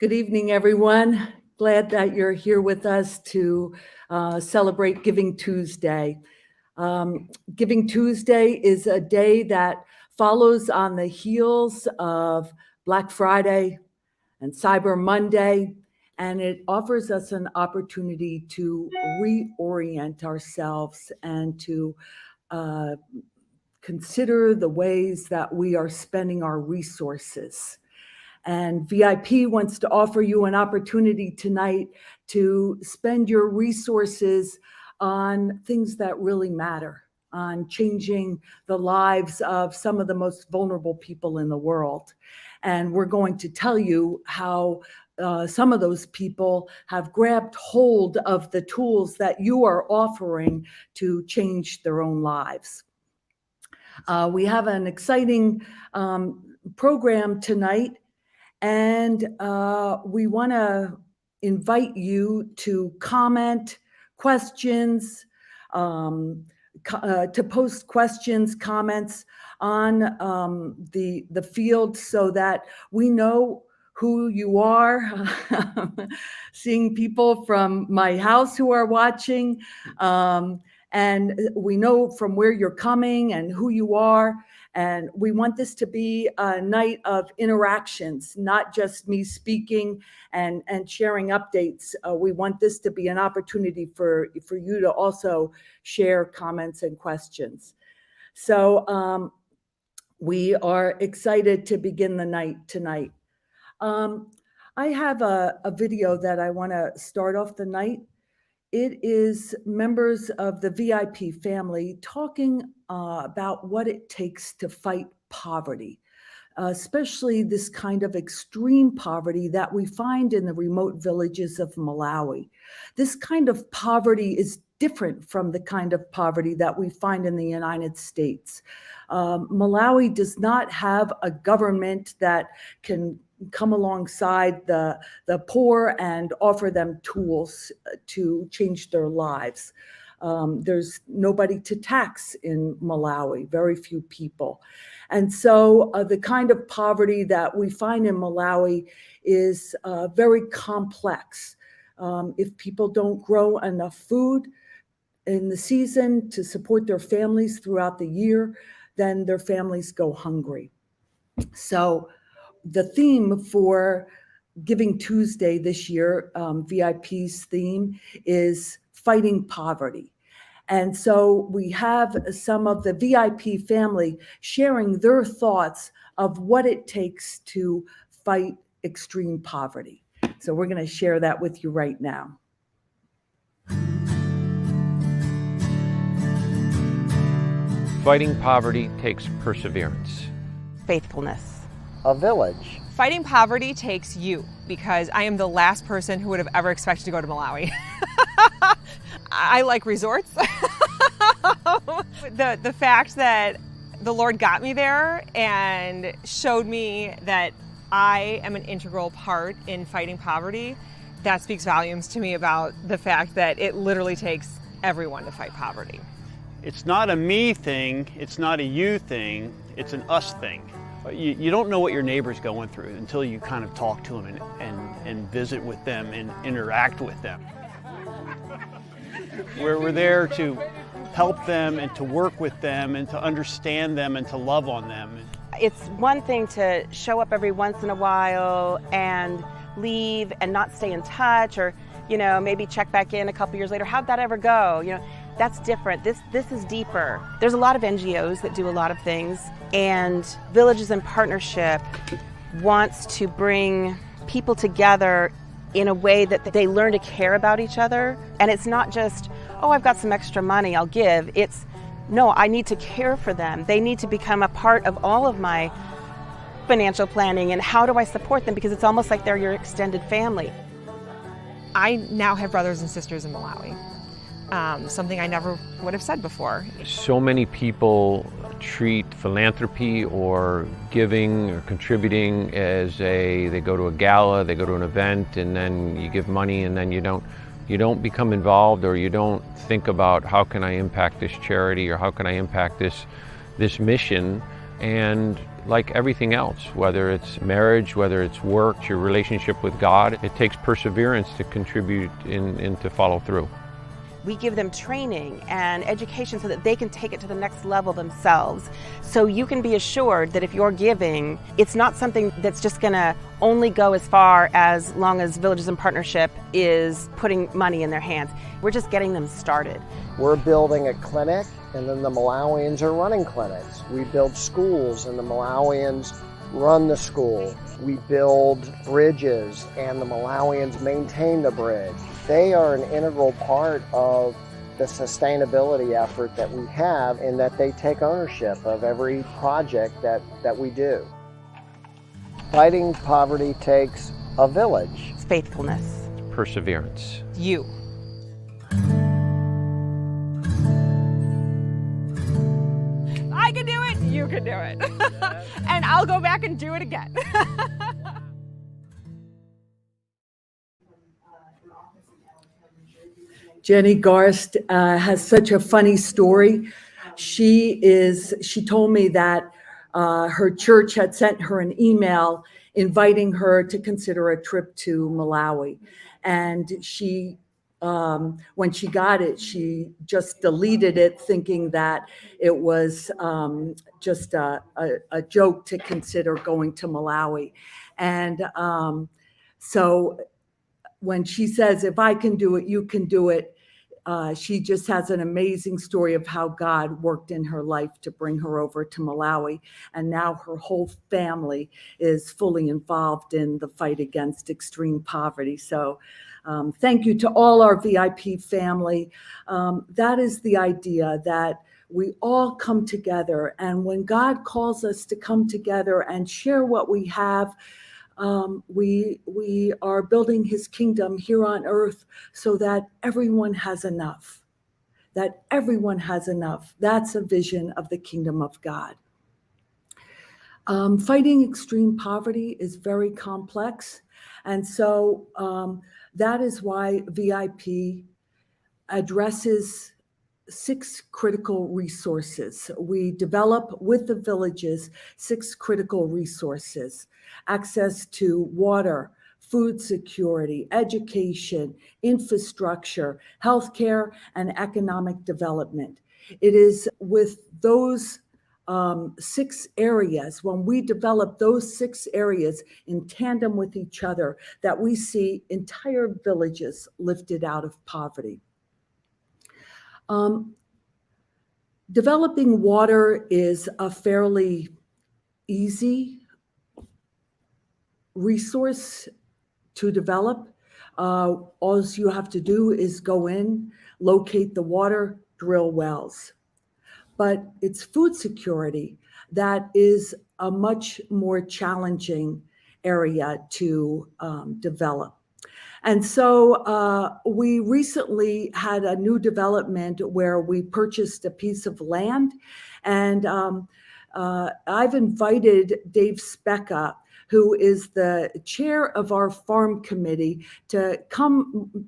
Good evening, everyone. Glad that you're here with us to celebrate Giving Tuesday. Giving Tuesday is a day that follows on the heels of Black Friday and Cyber Monday, and it offers us an opportunity to reorient ourselves and to uh, consider the ways that we are spending our resources. And VIP wants to offer you an opportunity tonight to spend your resources on things that really matter, on changing the lives of some of the most vulnerable people in the world. And we're going to tell you how some of those people have grabbed hold of the tools that you are offering to change their own lives. We have an exciting program tonight. And we want to invite you to comment questions, to post questions, comments on the field so that we know who you are. Seeing people from my house who are watching, and we know from where you're coming and who you are. And we want this to be a night of interactions, not just me speaking and sharing updates. We want this to be an opportunity for you to also share comments and questions. So we are excited to begin the night tonight. I have a video that I want to start off the night. It is members of the VIP family talking about what it takes to fight poverty, especially this kind of extreme poverty that we find in the remote villages of Malawi. This kind of poverty is different from the kind of poverty that we find in the United States. Malawi does not have a government that can come alongside the poor and offer them tools to change their lives. There's nobody to tax in Malawi, very few people. And so the kind of poverty that we find in Malawi is very complex. If people don't grow enough food in the season to support their families throughout the year, then their families go hungry. So the theme for Giving Tuesday this year, VIP's theme, is fighting poverty. And so we have some of the VIP family sharing their thoughts of what it takes to fight extreme poverty. So we're going to share that with you right now. Fighting poverty takes perseverance. Faithfulness. A village. Fighting poverty takes you, because I am the last person who would have ever expected to go to Malawi. I like resorts. The fact that the Lord got me there and showed me that I am an integral part in fighting poverty, that speaks volumes to me about the fact that it literally takes everyone to fight poverty. It's not a me thing, it's not a you thing, it's an us thing. You don't know what your neighbor's going through until you kind of talk to them and visit with them and interact with them. We're there to help them and to work with them and to understand them and to love on them. It's one thing to show up every once in a while and leave and not stay in touch, or maybe check back in a couple years later. How'd that ever go? That's different. This is deeper. There's a lot of NGOs that do a lot of things, and Villages in Partnership wants to bring people together in a way that they learn to care about each other. And it's not just, oh, I've got some extra money, I'll give. It's, no, I need to care for them. They need to become a part of all of my financial planning, and how do I support them? Because it's almost like they're your extended family. I now have brothers and sisters in Malawi. Something I never would have said before. So many people treat philanthropy or giving or contributing as they go to a gala, they go to an event, and then you give money, and then you don't become involved, or you don't think about how can I impact this charity, or how can I impact this mission. And like everything else, whether it's marriage, whether it's work, your relationship with God, it takes perseverance to contribute and to follow through. We give them training and education so that they can take it to the next level themselves. So you can be assured that if you're giving, it's not something that's just going to only go as far as long as Villages in Partnership is putting money in their hands. We're just getting them started. We're building a clinic, and then the Malawians are running clinics. We build schools, and the Malawians run the school. We build bridges, and the Malawians maintain the bridge. They are an integral part of the sustainability effort that we have, in that they take ownership of every project that we do. Fighting poverty takes a village. It's faithfulness. Perseverance. You. I can do it, you can do it. And I'll go back and do it again. Jenny Garst has such a funny story. She told me that her church had sent her an email inviting her to consider a trip to Malawi. And she, when she got it, she just deleted it, thinking that it was just a joke to consider going to Malawi. And so when she says, if I can do it, you can do it, she just has an amazing story of how God worked in her life to bring her over to Malawi. And now her whole family is fully involved in the fight against extreme poverty. So thank you to all our VIP family. That is the idea, that we all come together. And when God calls us to come together and share what we have, we are building his kingdom here on earth so that everyone has enough, that everyone has enough. That's a vision of the kingdom of God. Fighting extreme poverty is very complex. And so that is why VIP addresses 6 critical resources. We develop with the villages 6 critical resources: access to water, food security, education, infrastructure, healthcare, and economic development. It is with those 6 areas, when we develop those 6 areas in tandem with each other, that we see entire villages lifted out of poverty. Developing water is a fairly easy resource to develop. All you have to do is go in, locate the water, drill wells. But it's food security that is a much more challenging area to develop. And so we recently had a new development where we purchased a piece of land, and I've invited Dave Specka, who is the chair of our farm committee, to come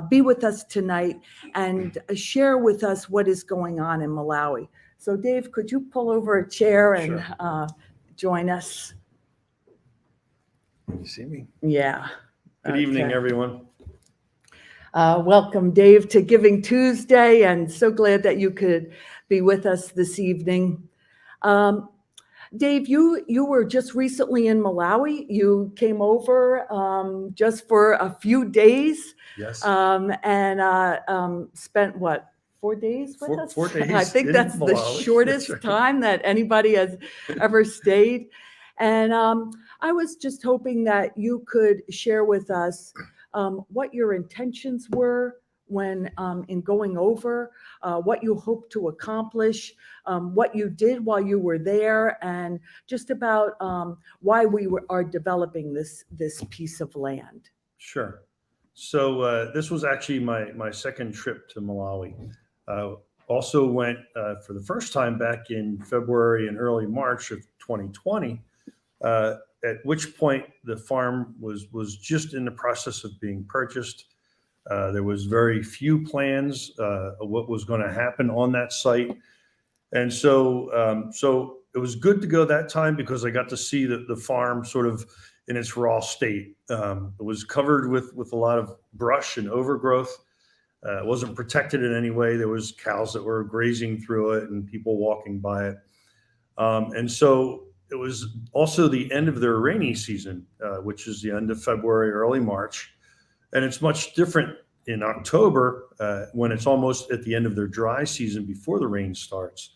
be with us tonight and share with us what is going on in Malawi. So Dave, could you pull over a chair and Sure. Join us? Can you see me? Yeah. Good evening, Okay. everyone. Welcome, Dave, to Giving Tuesday, and so glad that you could be with us this evening. Dave, you were just recently in Malawi. You came over just for a few days. Yes. And spent what, 4 days with us? 4 days I think in that's the Malawi. shortest That's right. time that anybody has ever stayed. And I was just hoping that you could share with us what your intentions were when in going over, what you hope to accomplish, what you did while you were there, and just about why are developing this piece of land. Sure. So this was actually my second trip to Malawi. Also went for the first time back in February and early March of 2020, at which point the farm was just in the process of being purchased. There was very few plans of what was going to happen on that site. And so it was good to go that time because I got to see the farm sort of in its raw state. It was covered with a lot of brush and overgrowth. It wasn't protected in any way. There was cows that were grazing through it and people walking by it. And so it was also the end of their rainy season, which is the end of February, early March. And it's much different in October when it's almost at the end of their dry season before the rain starts.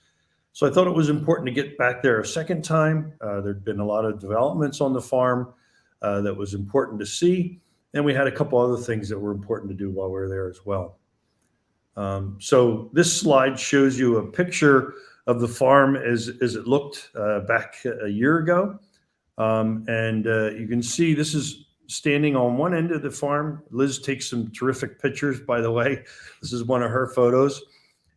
So I thought it was important to get back there a second time. There'd been a lot of developments on the farm that was important to see. And we had a couple other things that were important to do while we were there as well. So this slide shows you a picture of the farm as it looked back a year ago. And you can see this is standing on one end of the farm. Liz takes some terrific pictures, by the way. This is one of her photos.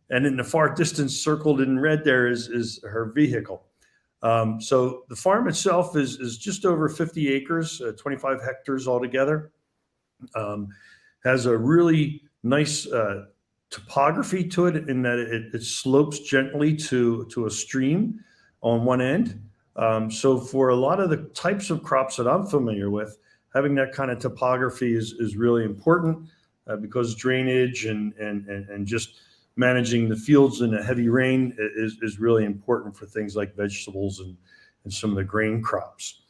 And in the far distance, circled in red there is her vehicle. So the farm itself is just over 50 acres, 25 hectares altogether. Has a really nice topography to it in that it slopes gently to a stream on one end. So for a lot of the types of crops that I'm familiar with, having that kind of topography is really important because drainage and just managing the fields in a heavy rain is really important for things like vegetables and some of the grain crops.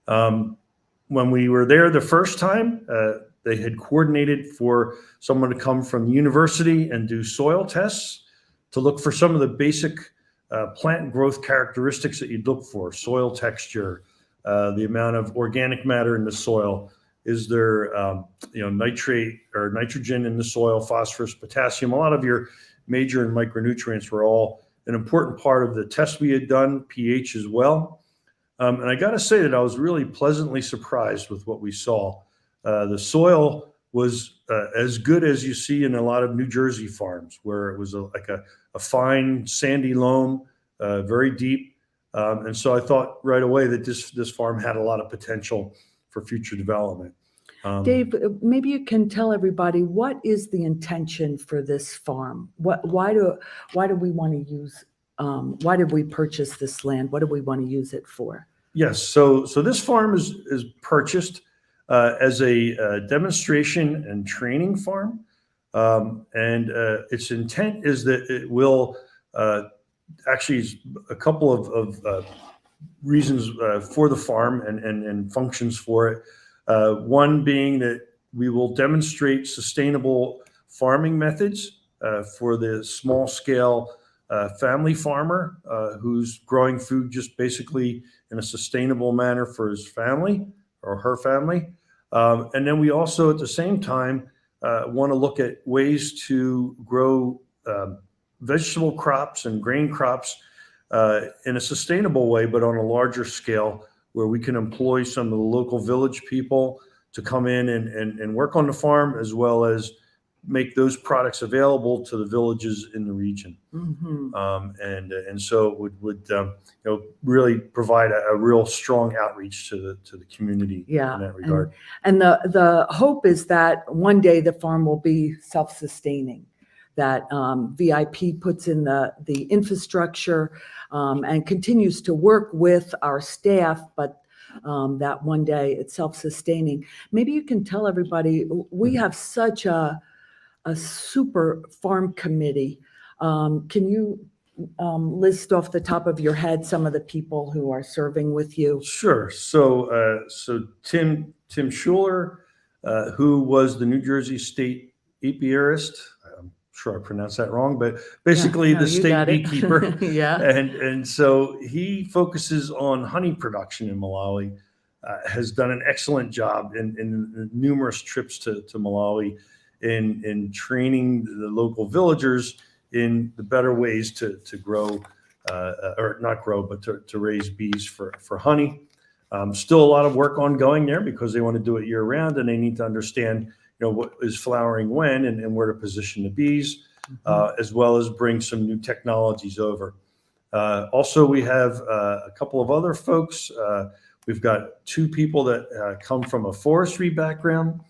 When we were there the first time, they had coordinated for someone to come from the university and do soil tests to look for some of the basic plant growth characteristics that you'd look for: soil texture, the amount of organic matter in the soil. Is there nitrate or nitrogen in the soil, phosphorus, potassium? A lot of your major and micronutrients were all an important part of the test we had done, pH as well. And I got to say that I was really pleasantly surprised with what we saw. The soil was as good as you see in a lot of New Jersey farms, where it was like a fine sandy loam, very deep. And so I thought right away that this farm had a lot of potential for future development. Dave, maybe you can tell everybody, what is the intention for this farm? Why do we want to use? Why did we purchase this land? What do we want to use it for? Yes, so this farm is purchased as a demonstration and training farm, and its intent is that it will actually a couple of reasons for the farm and functions for it. One being that we will demonstrate sustainable farming methods for the small scale family farmer who's growing food just basically in a sustainable manner for his family or her family. And then we also at the same time want to look at ways to grow vegetable crops and grain crops in a sustainable way, but on a larger scale, where we can employ some of the local village people to come in and work on the farm, as well as make those products available to the villages in the region. Mm-hmm. And so it would really provide a real strong outreach to the community in that regard. And the hope is that one day the farm will be self-sustaining, that VIP puts in the infrastructure and continues to work with our staff, but that one day it's self-sustaining. Maybe you can tell everybody, we have such a super farm committee. Can you list off the top of your head some of the people who are serving with you? Sure. So Tim Schuler, who was the New Jersey State apiarist. I'm sure I pronounced that wrong, but basically the state beekeeper. Yeah. And so he focuses on honey production in Malawi. Has done an excellent job in numerous trips to Malawi in training the local villagers in the better ways to grow, or not grow, but to raise bees for honey. Still a lot of work ongoing there because they want to do it year round, and they need to understand, what is flowering when and where to position the bees, as well as bring some new technologies over. Also, we have a couple of other folks. We've got two people that come from a forestry background.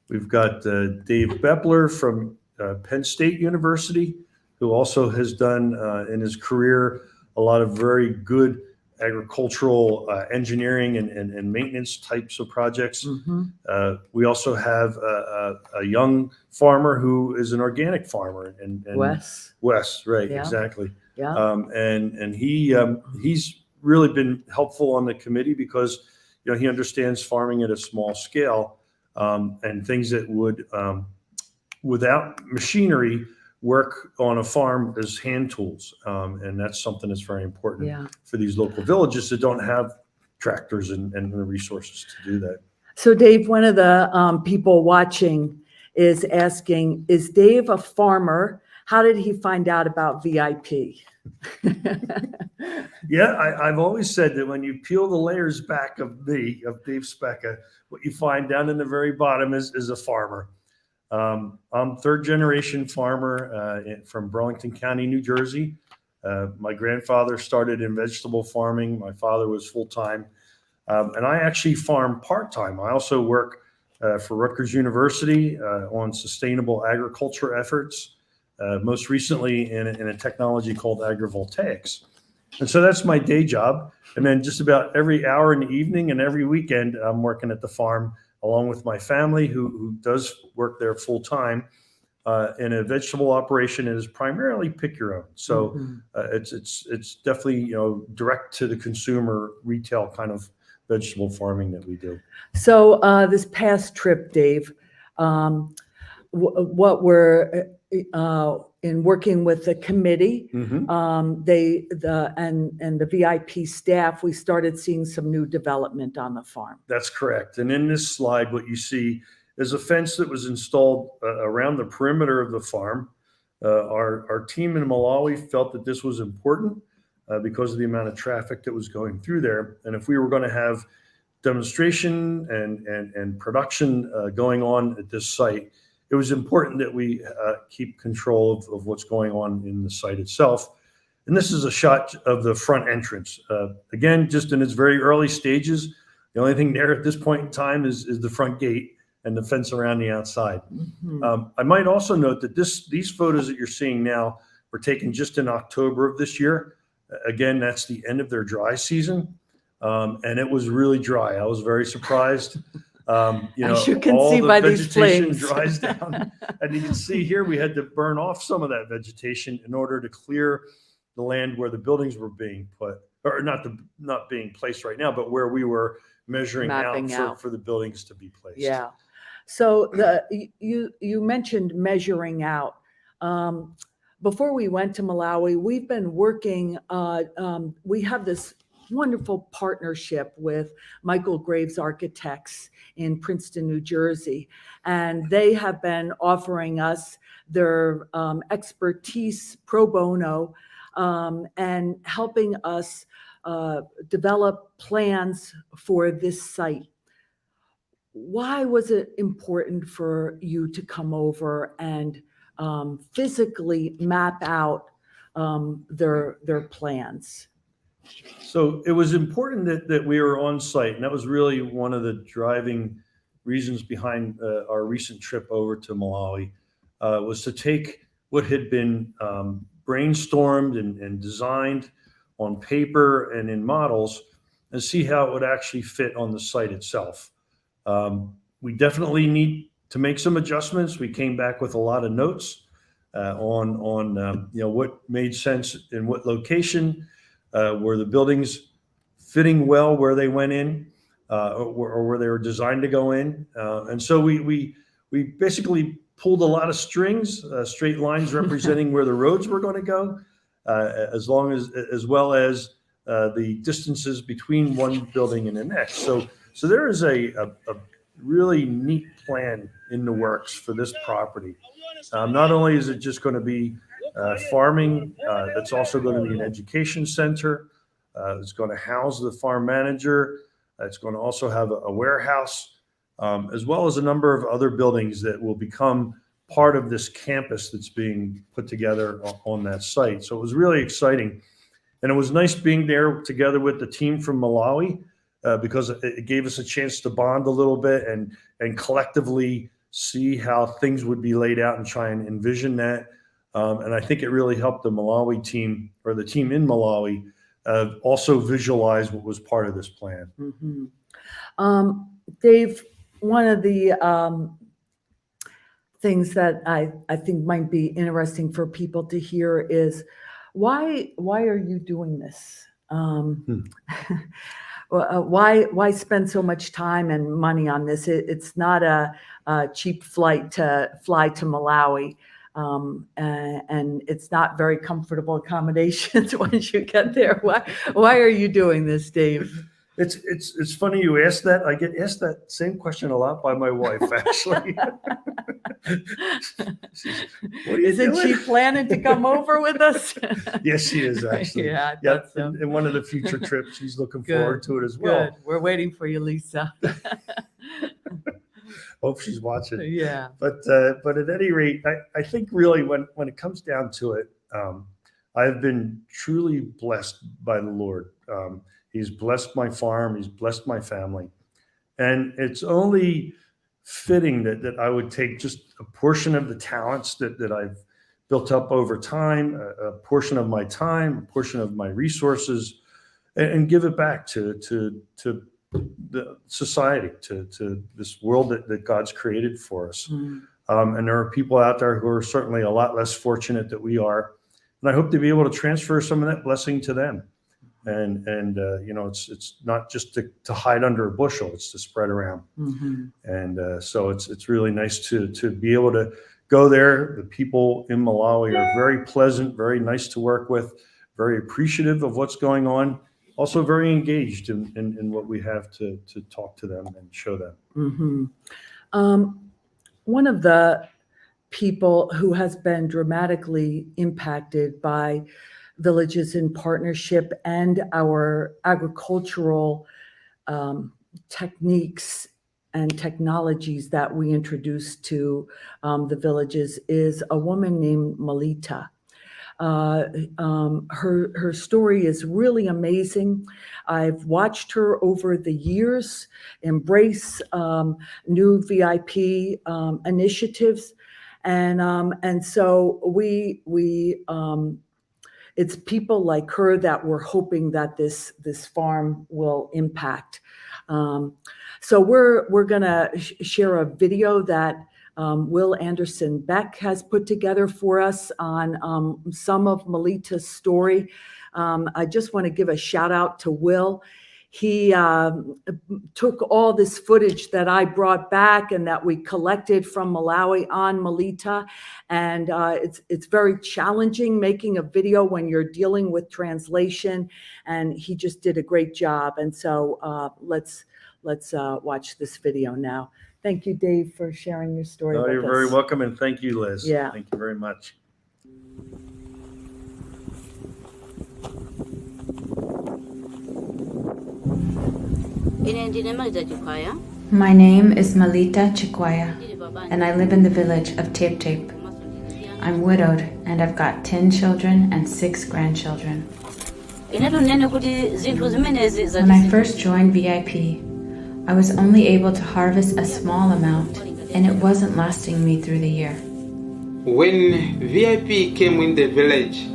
We've got Dave Bepler from Penn State University, who also has done in his career a lot of very good agricultural engineering and maintenance types of projects. We also have a young farmer who is an organic farmer, and Wes, right, Yeah. exactly. Yeah. And he's really been helpful on the committee because he understands farming at a small scale, and things that would without machinery work on a farm as hand tools, and that's something that's very important for these local villages that don't have tractors and the resources to do that. So Dave, one of the people watching is asking, is Dave a farmer? How did he find out about VIP? Yeah, I've always said that when you peel the layers back of Dave Specca, what you find down in the very bottom is a farmer. I'm third generation farmer from Burlington County, New Jersey. My grandfather started in vegetable farming. My father was full-time. And I actually farm part-time. I also work for Rutgers University on sustainable agriculture efforts, most recently in a technology called agrivoltaics. And so that's my day job. And then just about every hour in the evening and every weekend, I'm working at the farm along with my family, who does work there full-time in a vegetable operation and is primarily pick your own. So it's definitely direct to the consumer retail kind of vegetable farming that we do. So this past trip, Dave, what we're in working with the committee, and the VIP staff, we started seeing some new development on the farm. That's correct. And in this slide, what you see is a fence that was installed around the perimeter of the farm. Our team in Malawi felt that this was important because of the amount of traffic that was going through there. And if we were going to have demonstration and production going on at this site, it was important that we keep control of what's going on in the site itself. And this is a shot of the front entrance. Again, just in its very early stages, the only thing there at this point in time is the front gate and the fence around the outside. I might also note that these photos that you're seeing now were taken just in October of this year. Again, that's the end of their dry season. And it was really dry. I was very surprised. As you can see by these flames, dries down, and you can see here we had to burn off some of that vegetation in order to clear the land where the buildings were being put, or not being placed right now, but where we were measuring out for the buildings to be placed. Yeah. So you mentioned measuring out. Before we went to Malawi, we've been working. We have this wonderful partnership with Michael Graves Architects in Princeton, New Jersey. And they have been offering us their expertise pro bono and helping us develop plans for this site. Why was it important for you to come over and physically map out their plans? So it was important that we were on site, and that was really one of the driving reasons behind our recent trip over to Malawi, was to take what had been brainstormed and designed on paper and in models and see how it would actually fit on the site itself. We definitely need to make some adjustments. We came back with a lot of notes on what made sense in what location. Were the buildings fitting well where they went in, or where they were designed to go in? And so we basically pulled a lot of strings, straight lines representing where the roads were going to go, as well as the distances between one building and the next. So there is a really neat plan in the works for this property. Not only is it just going to be farming, it's also going to be an education center. It's going to house the farm manager. It's going to also have a warehouse, as well as a number of other buildings that will become part of this campus that's being put together on that site. So it was really exciting. And it was nice being there together with the team from Malawi, because it gave us a chance to bond a little bit and collectively see how things would be laid out and try and envision that. And I think it really helped the Malawi team, or the team in Malawi, also visualize what was part of this plan. Dave, one of the things that I think might be interesting for people to hear is why are you doing this? Why spend so much time and money on this? It's not a cheap flight to fly to Malawi, and it's not very comfortable accommodations once you get there. Why are you doing this, Dave? It's funny you asked that. I get asked that same question a lot by my wife, actually. Isn't she planning to come over with us? Yes, she is, actually. Yeah, I thought so. In one of the future trips, she's looking Good, forward to it as well. Good. We're waiting for you, Lisa. Hope she's watching. Yeah. But at any rate, I think really when it comes down to it, I've been truly blessed by the Lord. He's blessed my farm. He's blessed my family. And it's only fitting that I would take just a portion of the talents that I've built up over time, a portion of my time, a portion of my resources, and give it back to the society, to this world that God's created for us. And there are people out there who are certainly a lot less fortunate than we are. And I hope to be able to transfer some of that blessing to them. And it's not just to hide under a bushel, it's to spread around. And so it's really nice to be able to go there. The people in Malawi are very pleasant, very nice to work with, very appreciative of what's going on, also very engaged in what we have to talk to them and show them. One of the people who has been dramatically impacted by Villages in Partnership and our agricultural techniques and technologies that we introduced to the villages is a woman named Melita. Her story is really amazing. I've watched her over the years embrace new VIP initiatives, and so we it's people like her that we're hoping that this farm will impact. So we're gonna share a video that Will Anderson Beck has put together for us on some of Melita's story. I just want to give a shout out to Will. He took all this footage that I brought back and that we collected from Malawi on Melita, and it's very challenging making a video when you're dealing with translation, and he just did a great job. And so let's watch this video now. Thank you, Dave, for sharing your story with us. You're very welcome, and thank you, Liz. Yeah. Thank you very much. My name is Melita Chikwaya, and I live in the village of Tape Tape. I'm widowed, and I've got 10 children and 6 grandchildren. When I first joined VIP, I was only able to harvest a small amount, and it wasn't lasting me through the year. When VIP came in the village,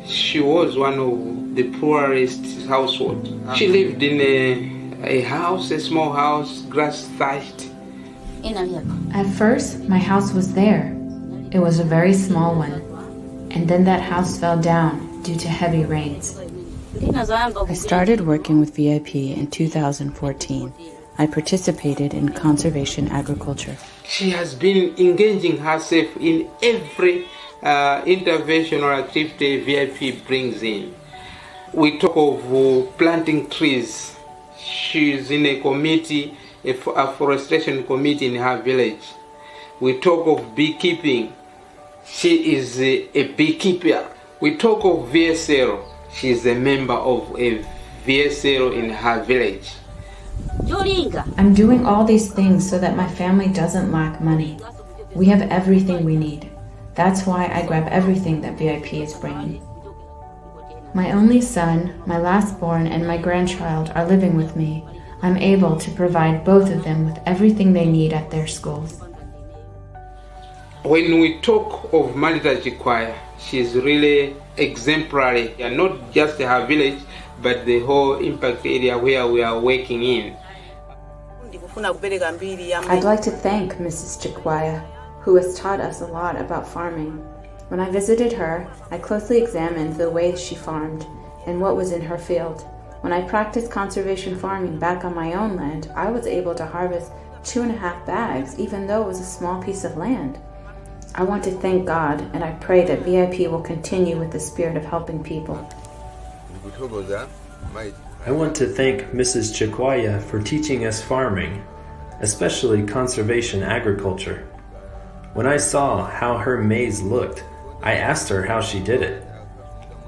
she was one of the poorest households. She lived in a house, a small house, grass thatched. At first, my house was there. It was a very small one, and then that house fell down due to heavy rains. I started working with VIP in 2014. I participated in conservation agriculture. She has been engaging herself in every intervention or activity VIP brings in. We talk of planting trees. She's in a committee, a forestation committee in her village. We talk of beekeeping. She is a beekeeper. We talk of VSL. She is a member of a VSL in her village. I'm doing all these things so that my family doesn't lack money. We have everything we need. That's why I grab everything that VIP is bringing. My only son, my lastborn, and my grandchild are living with me. I'm able to provide both of them with everything they need at their schools. When we talk of Marita Chikwaya, she's really exemplary, and not just her village, but the whole impact area where we are working in. I'd like to thank Mrs. Chikwaya, who has taught us a lot about farming. When I visited her, I closely examined the way she farmed and what was in her field. When I practiced conservation farming back on my own land, I was able to harvest 2.5 bags, even though it was a small piece of land. I want to thank God, and I pray that VIP will continue with the spirit of helping people. I want to thank Mrs. Chikwaya for teaching us farming, especially conservation agriculture. When I saw how her maize looked, I asked her how she did it.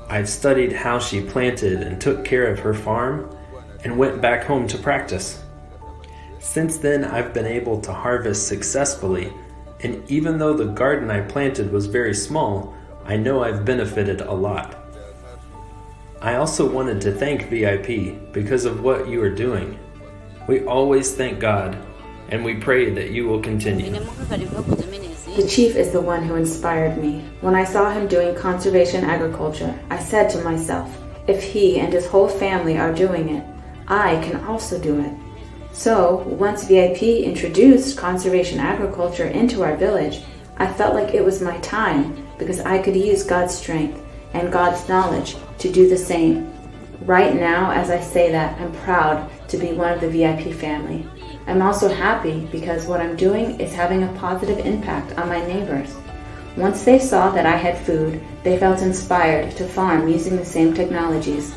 I've studied how she planted and took care of her farm and went back home to practice. Since then, I've been able to harvest successfully, and even though the garden I planted was very small, I know I've benefited a lot. I also wanted to thank VIP because of what you are doing. We always thank God, and we pray that you will continue. The chief is the one who inspired me. When I saw him doing conservation agriculture, I said to myself, if he and his whole family are doing it, I can also do it. So, once VIP introduced conservation agriculture into our village, I felt like it was my time because I could use God's strength and God's knowledge to do the same. Right now, as I say that, I'm proud to be one of the VIP family. I'm also happy because what I'm doing is having a positive impact on my neighbors. Once they saw that I had food, they felt inspired to farm using the same technologies.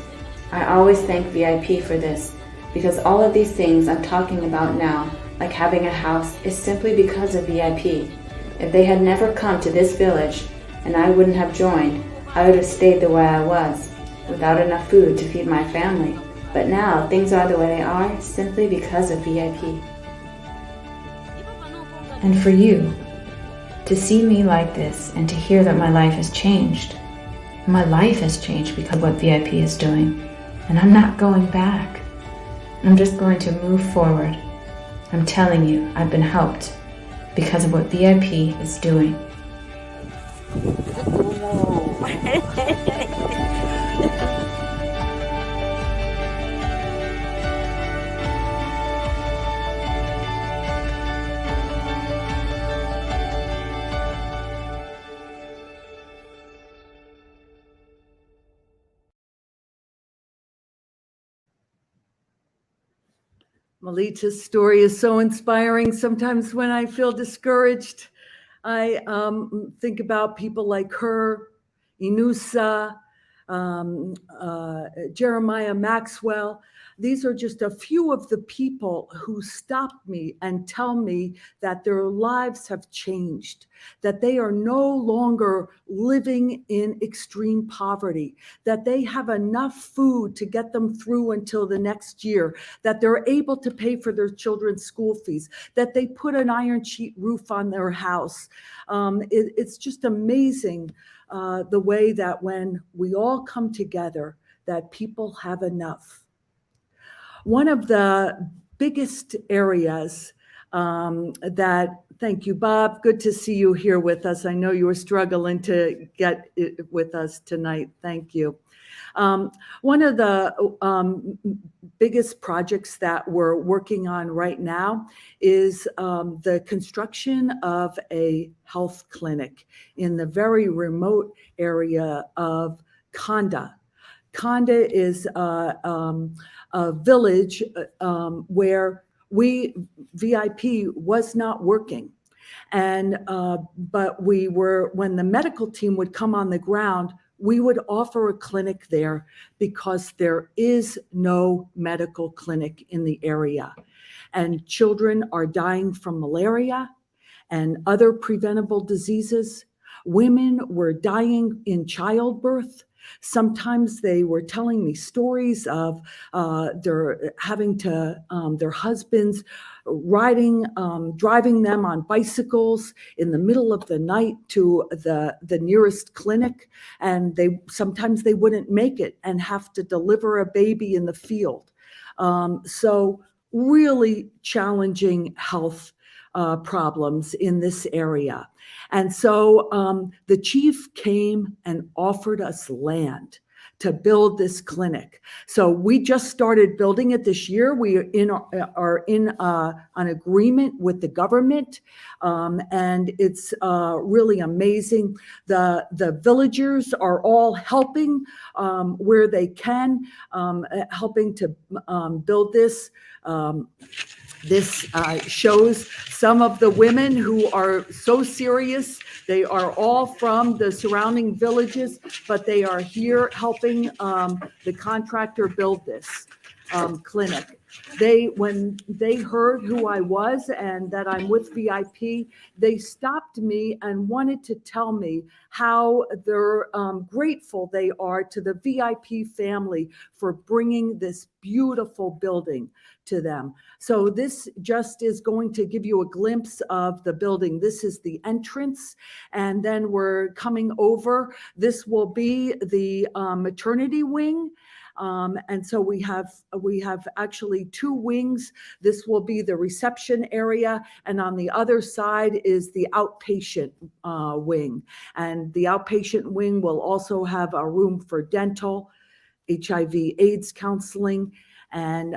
I always thank VIP for this, because all of these things I'm talking about now, like having a house, is simply because of VIP. If they had never come to this village and I wouldn't have joined, I would have stayed the way I was, without enough food to feed my family. But now things are the way they are simply because of VIP. And for you, to see me like this and to hear that my life has changed. My life has changed because of what VIP is doing, and I'm not going back. I'm just going to move forward. I'm telling you, I've been helped because of what VIP is doing. Melita's story is so inspiring. Sometimes when I feel discouraged, I think about people like her, Inusa, Jeremiah Maxwell. These are just a few of the people who stop me and tell me that their lives have changed, that they are no longer living in extreme poverty, that they have enough food to get them through until the next year, that they're able to pay for their children's school fees, that they put an iron sheet roof on their house. It's just amazing the way that when we all come together, that people have enough. One of the biggest areas thank you, Bob. Good to see you here with us. I know you were struggling to get it with us tonight. Thank you. One of the biggest projects that we're working on right now is the construction of a health clinic in the very remote area of Kanda. Kanda is a village where VIP was not working. And, but when the medical team would come on the ground, we would offer a clinic there because there is no medical clinic in the area. And children are dying from malaria and other preventable diseases. Women were dying in childbirth. Sometimes they were telling me stories of their husbands driving them on bicycles in the middle of the night to the nearest clinic, and sometimes they wouldn't make it and have to deliver a baby in the field. So really challenging health problems in this area. And so the chief came and offered us land to build this clinic. So we just started building it this year. We are in an agreement with the government, and it's really amazing. The villagers are all helping where they can, helping to build this. This shows some of the women who are so serious. They are all from the surrounding villages, but they are here helping the contractor build this clinic. When they heard who I was and that I'm with VIP, they stopped me and wanted to tell me how they're grateful they are to the VIP family for bringing this beautiful building to them. So this just is going to give you a glimpse of the building. This is the entrance, and then we're coming over. This will be the maternity wing. And so we have actually two wings. This will be the reception area, and on the other side is the outpatient wing. And the outpatient wing will also have a room for dental, HIV/AIDS counseling, and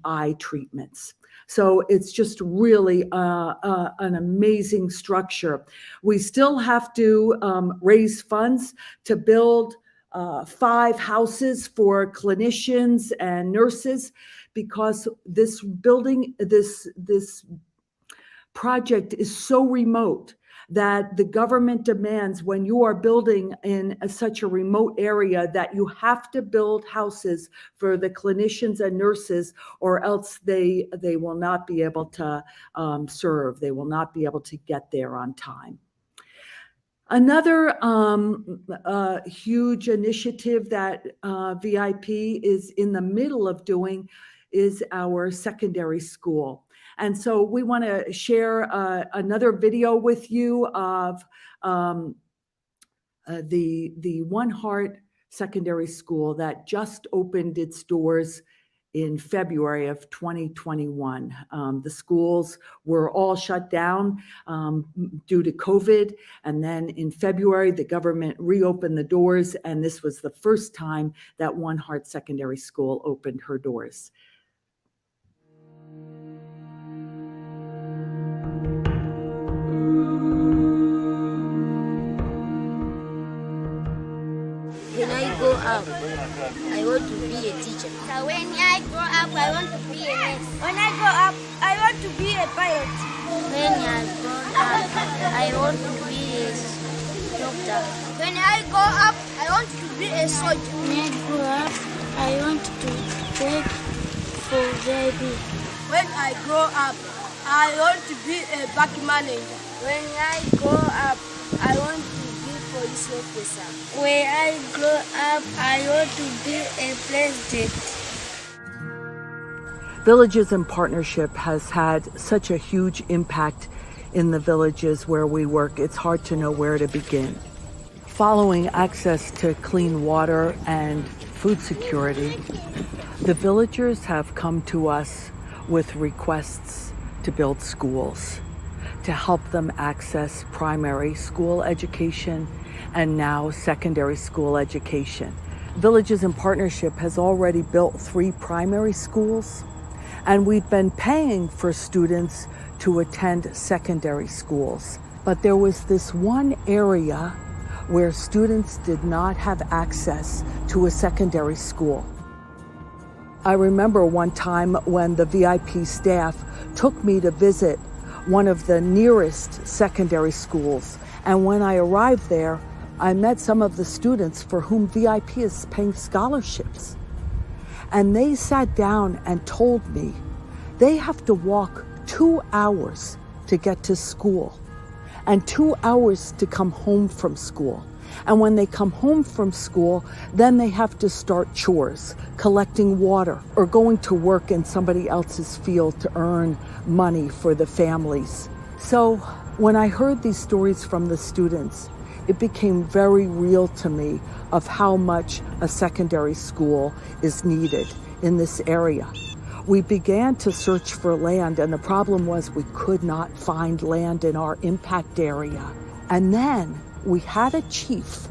eye treatments. So it's just really an amazing structure. We still have to raise funds to build 5 houses for clinicians and nurses, because this building, this project is so remote that the government demands, when you are building in such a remote area, that you have to build houses for the clinicians and nurses, or else they will not be able to serve. They will not be able to get there on time. Another huge initiative that VIP is in the middle of doing is our secondary school. And so we want to share another video with you of the One Heart Secondary School that just opened its doors in February of 2021. The schools were all shut down due to COVID. And then in February, the government reopened the doors. And this was the first time that One Heart Secondary School opened her doors. When I grow up, I want to be a teacher. So when I grow up, I want to be a nurse. When I grow up, I want to be a pilot. When I grow up, I want to be a doctor. When I grow up, I want to be a soldier. When I grow up, I want to work for VIP. When I grow up, I want to be a bank manager. When I grow up, I want to police officer. When I grow up, I want to be a president. Villages in Partnership has had such a huge impact in the villages where we work. It's hard to know where to begin. Following access to clean water and food security, the villagers have come to us with requests to build schools, to help them access primary school education and now secondary school education. Villages in Partnership has already built 3 primary schools, and we've been paying for students to attend secondary schools. But there was this one area where students did not have access to a secondary school. I remember one time when the VIP staff took me to visit one of the nearest secondary schools, and when I arrived there, I met some of the students for whom VIP is paying scholarships. And they sat down and told me they have to walk 2 hours to get to school and 2 hours to come home from school. And when they come home from school, then they have to start chores, collecting water, or going to work in somebody else's field to earn money for the families. So when I heard these stories from the students, it became very real to me of how much a secondary school is needed in this area. we began to search for land, and the problem was we could not find land in our impact area. And then we had a chief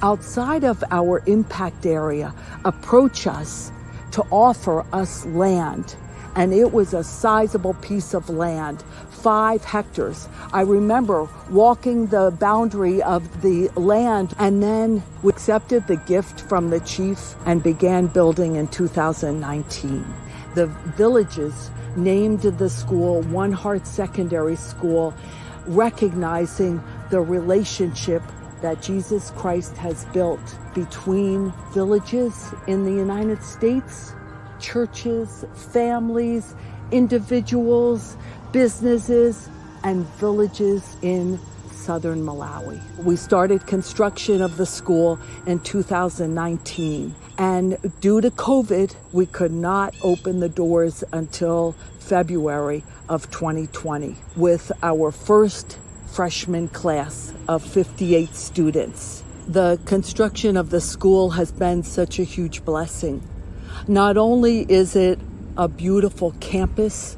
outside of our impact area approach us to offer us land. And it was a sizable piece of land, 5 hectares. I remember walking the boundary of the land, and then we accepted the gift from the chief and began building in 2019. The villages named the school One Heart Secondary School, recognizing the relationship that Jesus Christ has built between villages in the United States, churches, families, individuals, businesses, and villages in southern Malawi. We started construction of the school in 2019, and due to COVID, we could not open the doors until February of 2020 with our first freshman class of 58 students. The construction of the school has been such a huge blessing. Not only is it a beautiful campus,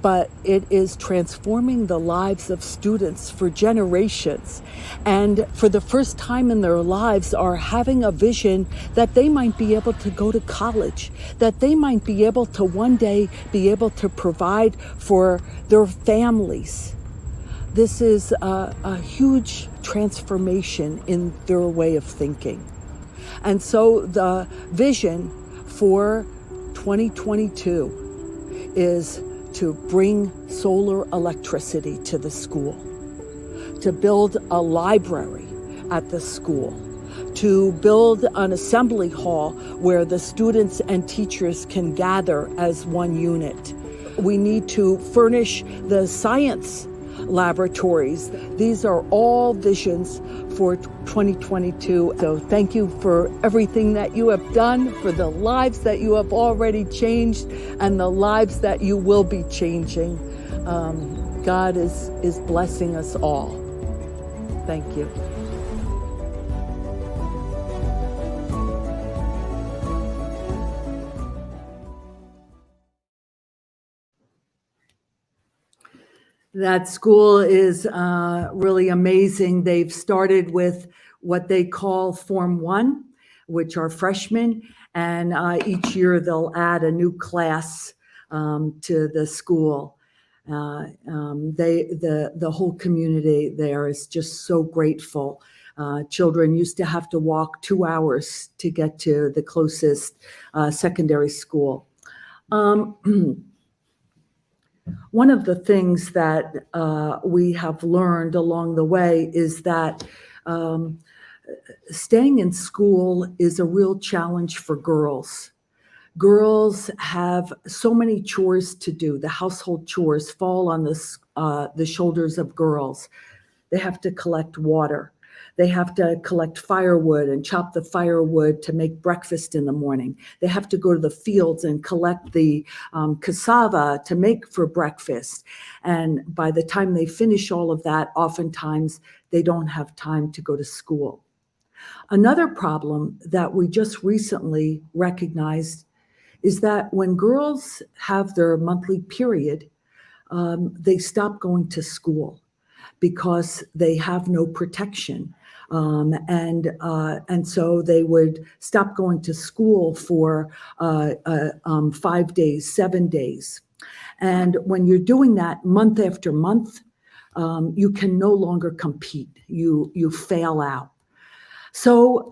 but it is transforming the lives of students for generations. And for the first time in their lives are having a vision that they might be able to go to college, that they might be able to one day be able to provide for their families. This is a huge transformation in their way of thinking. And so the vision for 2022 is to bring solar electricity to the school, to build a library at the school, to build an assembly hall where the students and teachers can gather as one unit. We need to furnish the science laboratories. These are all visions for 2022. So thank you for everything that you have done, for the lives that you have already changed, and the lives that you will be changing. God is blessing us all. Thank you. That school is really amazing. They've started with what they call Form 1, which are freshmen, and each year they'll add a new class to the school. The whole community there is just so grateful. Children used to have to walk 2 hours to get to the closest secondary school. One of the things that we have learned along the way is that staying in school is a real challenge for girls. Girls have so many chores to do. The household chores fall on the shoulders of girls. They have to collect water. They have to collect firewood and chop the firewood to make breakfast in the morning. They have to go to the fields and collect the cassava to make for breakfast. And by the time they finish all of that, oftentimes they don't have time to go to school. Another problem that we just recently recognized is that when girls have their monthly period, they stop going to school because they have no protection. And so they would stop going to school for 5 days, 7 days. And when you're doing that month after month, you can no longer compete. You fail out. So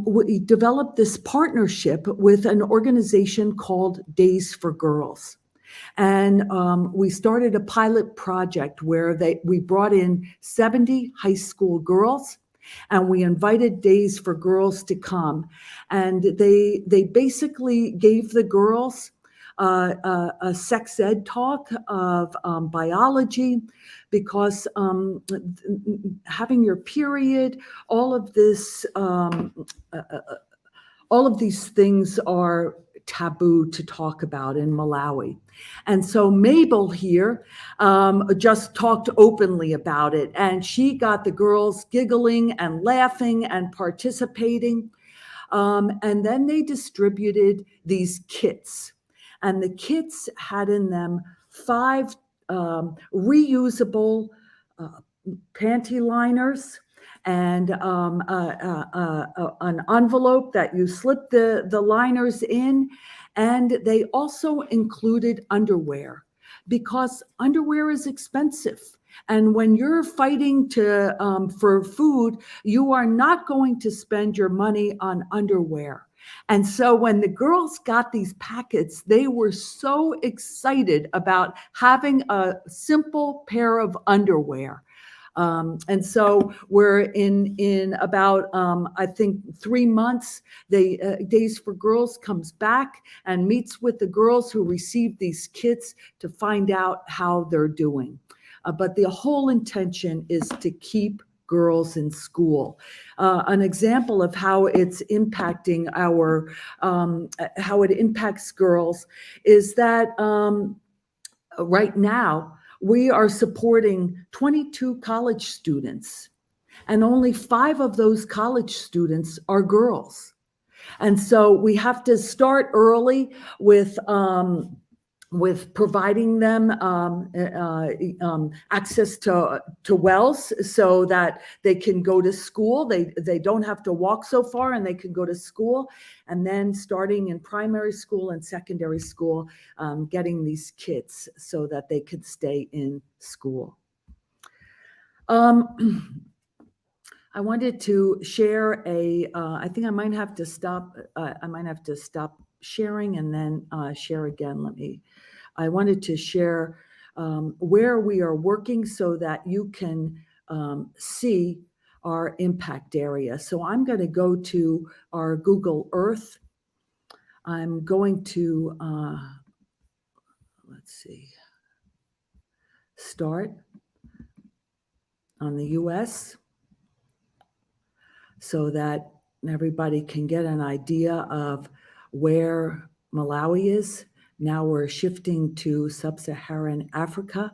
we developed this partnership with an organization called Days for Girls. And we started a pilot project where we brought in 70 high school girls, and we invited Days for Girls to come. And they basically gave the girls a sex ed talk of biology, because having your period, all of these things are taboo to talk about in Malawi. And so Mabel here just talked openly about it, and she got the girls giggling and laughing and participating. And then they distributed these kits. and the kits had in them 5 reusable panty liners and an envelope that you slip the liners in. And they also included underwear, because underwear is expensive. And when you're fighting for food, you are not going to spend your money on underwear. And so when the girls got these packets, they were so excited about having a simple pair of underwear. And so we're in about, I think, 3 months, Days for Girls comes back and meets with the girls who received these kits to find out how they're doing. But the whole intention is to keep girls in school. An example of how it's impacting how it impacts girls is that right now we are supporting 22 college students, and only 5 of those college students are girls. And so we have to start early with providing them access to wells so that they can go to school. They don't have to walk so far, and they can go to school. And then starting in primary school and secondary school, getting these kits so that they can stay in school. I wanted to share I think I might have to stop sharing and then share again. I wanted to share where we are working so that you can see our impact area. So I'm going to go to our Google Earth. I'm going to, start on the US so that everybody can get an idea of where Malawi is. Now we're shifting to sub-Saharan Africa,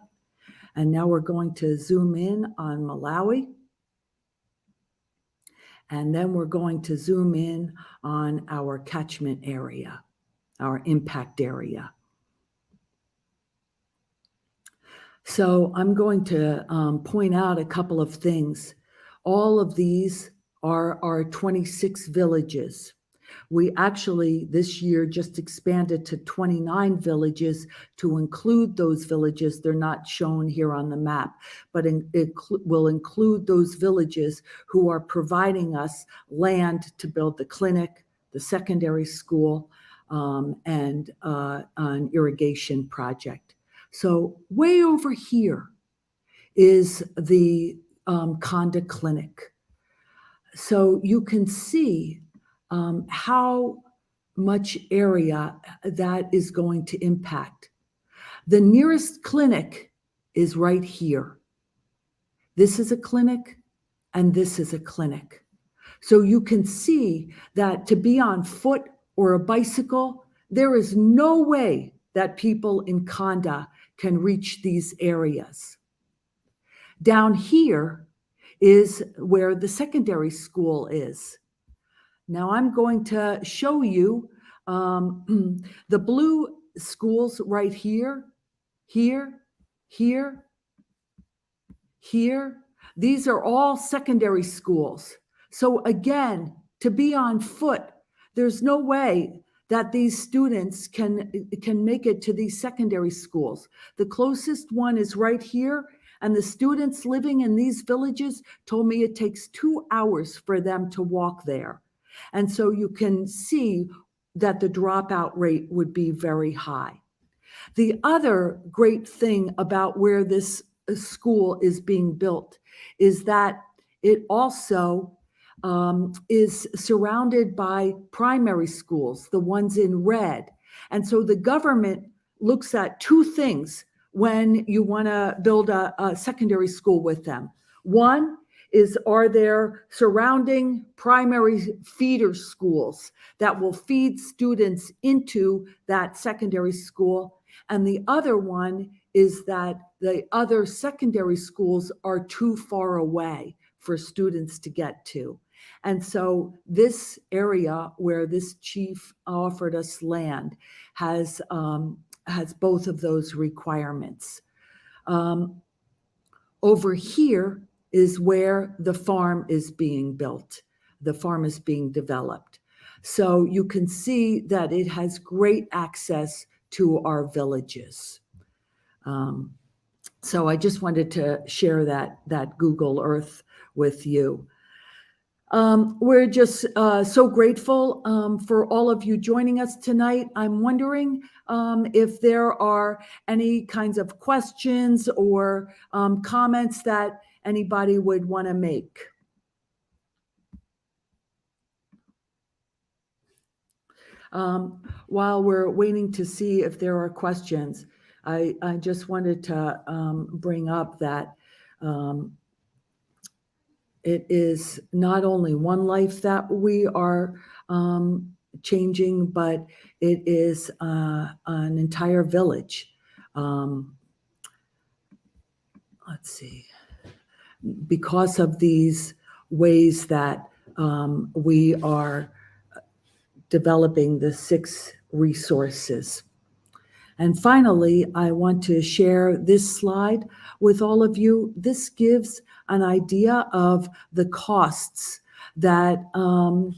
and now we're going to zoom in on Malawi. And then we're going to zoom in on our catchment area, our impact area. So I'm going to point out a couple of things. All of these are our 26 villages. We actually this year just expanded to 29 villages to include those villages. They're not shown here on the map, but it will include those villages who are providing us land to build the clinic, the secondary school, and an irrigation project. So way over here is the Conda Clinic. So you can see how much area that is going to impact. The nearest clinic is right here. This is a clinic, and this is a clinic. So you can see that to be on foot or a bicycle, there is no way that people in Conda can reach these areas. Down here is where the secondary school is. Now I'm going to show you the blue schools right here, here, here, here. These are all secondary schools. So again, to be on foot, there's no way that these students can make it to these secondary schools. The closest one is right here, and the students living in these villages told me it takes 2 hours for them to walk there. And so you can see that the dropout rate would be very high. The other great thing about where this school is being built is that it also is surrounded by primary schools, the ones in red. And so the government looks at 2 things when you want to build a secondary school with them. One is, are there surrounding primary feeder schools that will feed students into that secondary school? And the other one is that the other secondary schools are too far away for students to get to. And so this area where this chief offered us land has both of those requirements. Over here is where the farm is being built. The farm is being developed. So you can see that it has great access to our villages. So I just wanted to share that Google Earth with you. We're just so grateful for all of you joining us tonight. I'm wondering if there are any kinds of questions or comments that anybody would want to make. While we're waiting to see if there are questions, I just wanted to bring up that it is not only one life that we are changing, but it is an entire village. Let's see. Because of these ways that we are developing the 6 resources. And finally, I want to share this slide with all of you. This gives an idea of the costs that, under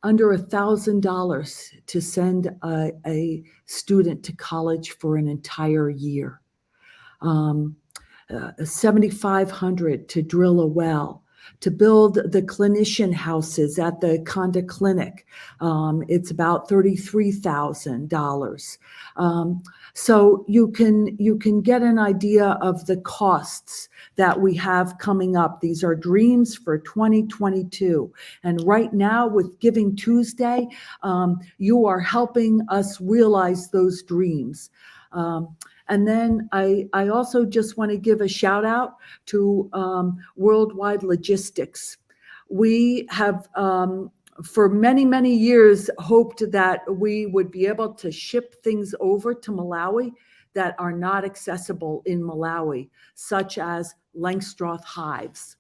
$1,000 to send a student to college for an entire year. $7,500 to drill a well, to build the clinician houses at the Conda Clinic. It's about $33,000. So you can get an idea of the costs that we have coming up. These are dreams for 2022. And right now with Giving Tuesday, you are helping us realize those dreams. And then I also just want to give a shout out to Worldwide Logistics. We have, for many, many years, hoped that we would be able to ship things over to Malawi that are not accessible in Malawi, such as Langstroth hives.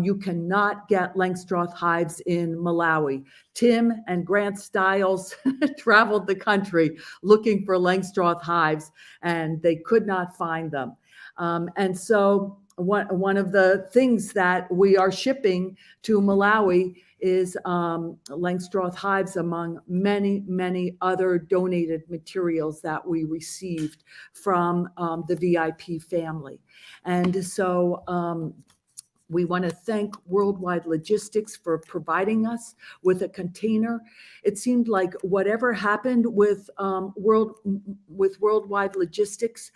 You cannot get Langstroth hives in Malawi. Tim and Grant Stiles traveled the country looking for Langstroth hives, and they could not find them. And so one of the things that we are shipping to Malawi is Langstroth hives, among many, many other donated materials that we received from the VIP family. And so we want to thank Worldwide Logistics for providing us with a container. It seemed like whatever happened with Worldwide Logistics,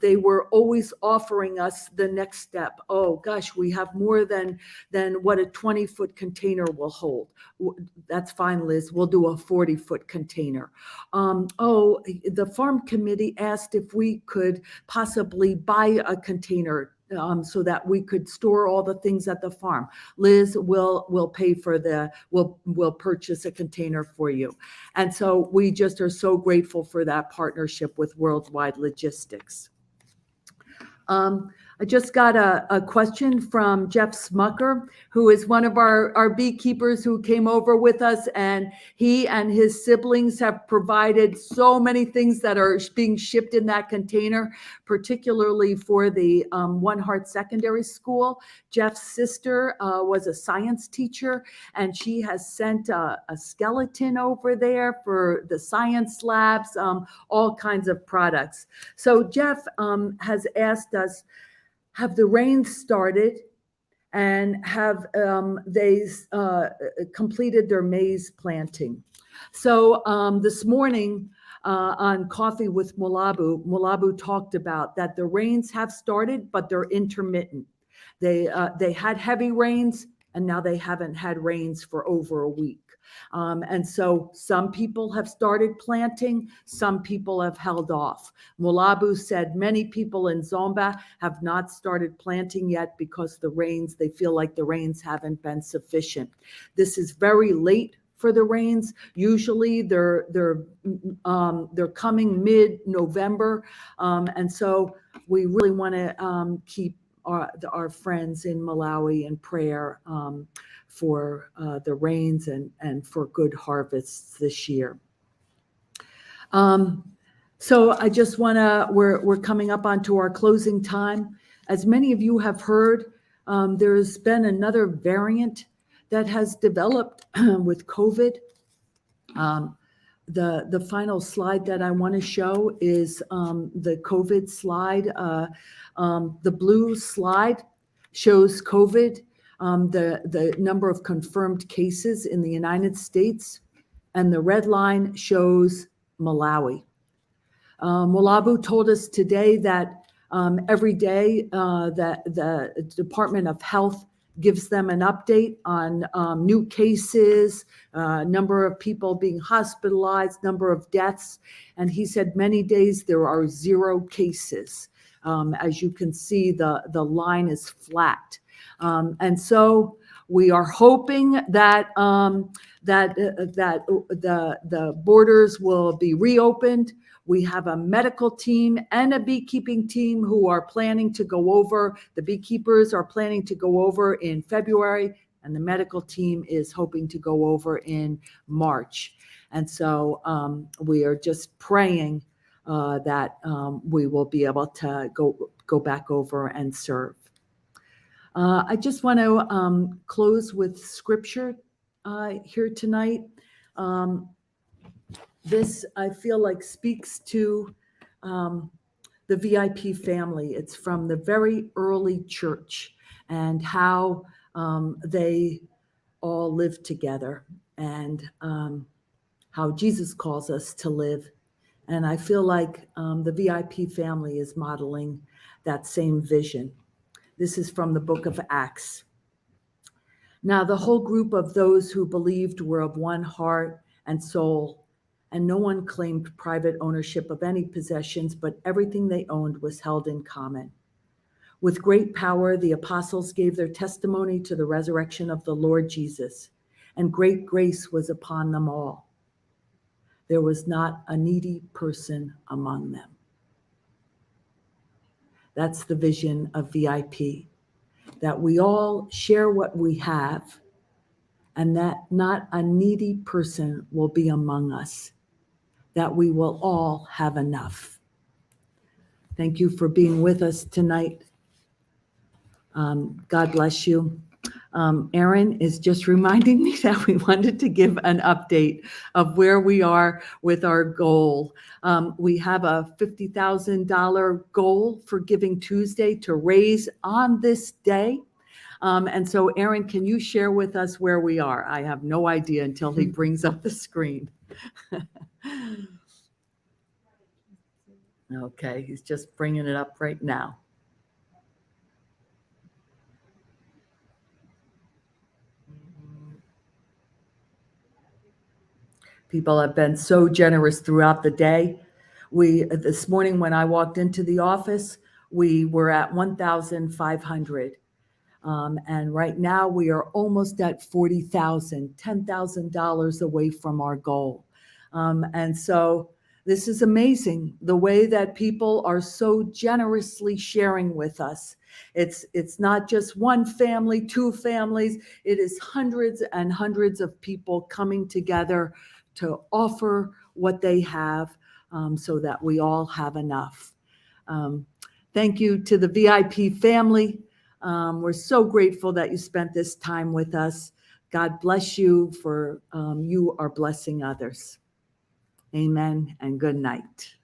they were always offering us the next step. Oh gosh, we have more than what a 20-foot container will hold. That's fine, Liz. We'll do a 40-foot container. The farm committee asked if we could possibly buy a container so that we could store all the things at the farm. Liz will pay for we'll purchase a container for you. And so we just are so grateful for that partnership with Worldwide Logistics. I just got a question from Jeff Smucker, who is one of our beekeepers who came over with us, and he and his siblings have provided so many things that are being shipped in that container, particularly for the One Heart Secondary School. Jeff's sister was a science teacher, and she has sent a skeleton over there for the science labs, all kinds of products. So Jeff has asked us, have the rains started, and have they completed their maize planting? So this morning on Coffee with Mulabu talked about that the rains have started, but they're intermittent. They had heavy rains, and now they haven't had rains for over a week. And so some people have started planting, some people have held off. Mulabu said many people in Zomba have not started planting yet because they feel like the rains haven't been sufficient. This is very late for the rains. Usually they're coming mid-November. And so we really want to keep our friends in Malawi in prayer for the rains and for good harvests this year. So I just want to, we're coming up onto our closing time. As many of you have heard, there's been another variant that has developed with COVID. The final slide that I want to show is the COVID slide. The blue slide shows COVID, the number of confirmed cases in the United States, and the red line shows Malawi. Malawi told us today that every day that the Department of Health gives them an update on new cases, number of people being hospitalized, number of deaths. And he said many days there are 0 cases. As you can see, the line is flat. And so we are hoping that the borders will be reopened. We have a medical team and a beekeeping team who are planning to go over. The beekeepers are planning to go over in February, and the medical team is hoping to go over in March. And so we are just praying that we will be able to go back over and serve. I just want to close with scripture here tonight. This, I feel like, speaks to the VIP family. It's from the very early church and how they all lived together and how Jesus calls us to live. And I feel like the VIP family is modeling that same vision. This is from the book of Acts. Now, the whole group of those who believed were of one heart and soul, and no one claimed private ownership of any possessions, but everything they owned was held in common. With great power, the apostles gave their testimony to the resurrection of the Lord Jesus, and great grace was upon them all. There was not a needy person among them. That's the vision of VIP, that we all share what we have, and that not a needy person will be among us, that we will all have enough. Thank you for being with us tonight. God bless you. Erin is just reminding me that we wanted to give an update of where we are with our goal. We have a $50,000 goal for Giving Tuesday to raise on this day. And so, Erin, can you share with us where we are? I have no idea until he brings up the screen. Okay, he's just bringing it up right now. People have been so generous throughout the day. This morning when I walked into the office, we were at 1,500. And right now we are almost at 40,000, $10,000 away from our goal. And so this is amazing, the way that people are so generously sharing with us. It's not just one family, 2 families. It is hundreds and hundreds of people coming together to offer what they have so that we all have enough. Thank you to the VIP family. We're so grateful that you spent this time with us. God bless you for you are blessing others. Amen and good night.